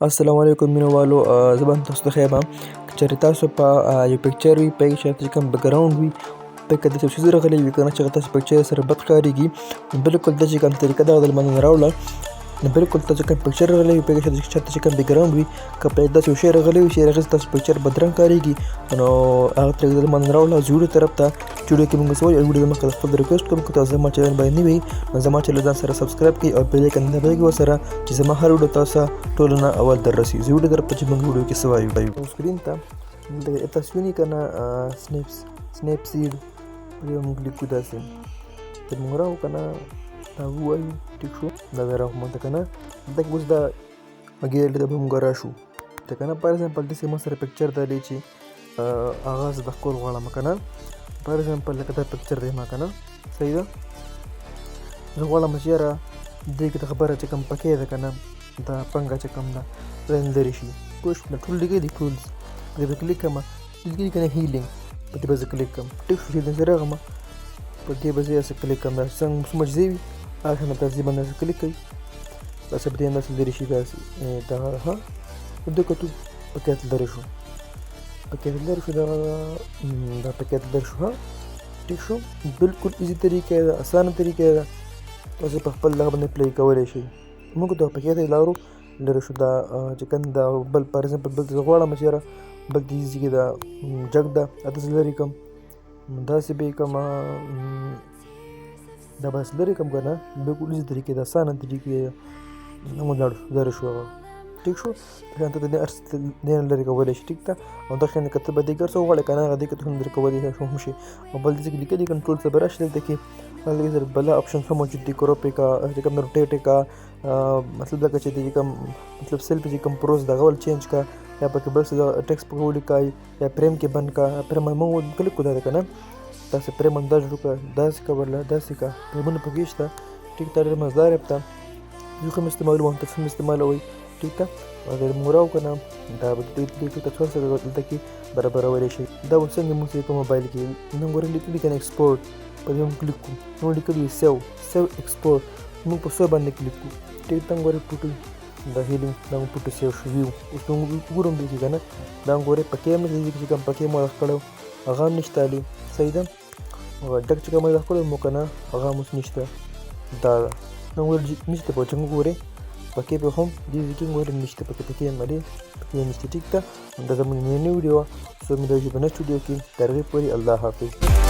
السلام علیکم مینه والو. زه به تاسو ته ښیم که چېرې تاسو په یو پکچر وي په هغې شاته چې کوم بیکګراونډ وي په کې داسې یو څیز راغلی وي که نه چې هغه تاسو پکچر سره بد ښکارېږي نو بالکل دا چې کوم طریقه دغه د له منځه راوړه نو بالکل تاسو چې کوم پکچر راغلی وي په هغې شاته چې کوم بیکګراونډ وي که په داسې یو شی راغلی وي چې هغې ستاسو پکچر بدرنګ ښکارېږي نو هغه طریقه د له منځه راوړه. اوس ویډیو طرف ته چې ویډیو کې مونږ څه وایو ویډیو مخکې خپل ریکویسټ کوم که تاسو زما چینل باندې نوي نو زما چینل ځان سره سبسکرایب کړئ او بیل ایکن دبایئ ورسره چې زما هر ویډیو تاسو ته ټولو نه اول در رسي. زه ویډیو طرف ته چې مونږ ویډیو کې څه وایو سکرین ته دلته تاسو وینئ که نه سنیپ سیډ پرې مونږ لیکو داسې چې مونږ راوړو که نه دا ووایو ټیک شو دا بیا راوړو مونږ ته که نه دلته کې اوس دا ګیلري ته به مونږ راشو ته که نه. فار ایگزامپل داسې ما سره پکچر دا دی چې هغه زه د ښکل غواړم که نه. فار ایگزامپل لکه دا پکچر دی ما که نه صحیح ده زه غواړم چې یاره دې کې د خبره چې کوم پکې ده که نه دا پنګه چې کوم ده دا لرې شي پوه شو. ټول لیکلي دي ټولز په دې به کلیک کړم لیکلي که نه هیلینګ په دې به زه کلیک کړم ټیک شو. هیلینګ زه راغلم په دې به زه داسې کلیک کړم داسې څنګه څومره چې ځای وي هغه شان داسې باندې داسې کلیک کوئ داسې په دې انداسې لرې شي داسې دغه ښه دې کتو پکې لرې شو پکې لرې شو دا پکې لرې شو ها ټیک شو. بالکل ایزي طریقه ده اسانه طریقه ده تاسو په خپل دغه باندې پلی کولی شئ. موږ دا پکې ته لارو لرې شو دا چې کوم دا بل فار ایگزامپل بل زه غواړم چې یاره بل دې ځای کې دا جګ ده دا داسې لرې کړم داسې به یې کړم دا به داسې لرې کړم که نه بالکل ایزي طریقې ده اسانه طریقې ده موږ لاړو لرې شو هغه ټیک شو. شان ته دې هر څه دې نه لرې کولی شي ټیک ده او دا شان که ته به دې ګر څه وغواړې که نه هغه دې کې ته هم لرې کولی هم شي. او بل دې کې لیکلي کنټرول څه به راشي دلته کې هلته کې بله آپشن ښه موجود دي کروپ یې کا چې کوم روټیټ یې کا مطلب لکه چې دې کوم مطلب سیلف چې کوم پروز دغه ول چینج کا یا پکې بل څه ټیکسټ پکې ولیکئ یا فریم کې بند کا فریم موږ کلیک کړو دا که نه داسې فریم انداز وکړه داسې کوله داسې کا فریمونه پکې شته ټیک ده ډېر مزدار اپ ده زه هم استعمالوم تاسو هم استعمالوئ ټیک ده. اگر موږ راوړو که نه دا به دې ته څو سره دلته کې برابرولی شي. دا اوس څنګه موږ په موبایل کې نو ګورئ لیکلي که نه ایکسپورټ په دې موږ کلیک کړو نو لیکلي سیو ایکسپورټ موږ په سیو باندې کلیک کړو ټیک ده. ګورئ پوټو دا هیلینګ دا موږ پوټو سیو شو ویو اوس موږ ګورو دې کې که نه دا ګورئ پکې هم چې کوم پکې مو کړی هغه هم نشته علي صحیح ده ډک چې کوم کړی مو که نه هغه هم اوس نشته دا ده نو نشته په چې موږ ګورئ پکې به هم دې ځای کې ګورئ نشته پکې هم علي پکې نشته ټیک ده. دا زموږ نوې ویډیو وه سو مې دا چې په نیکسټ ویډیو کې تر هغې پورې الله حافظ.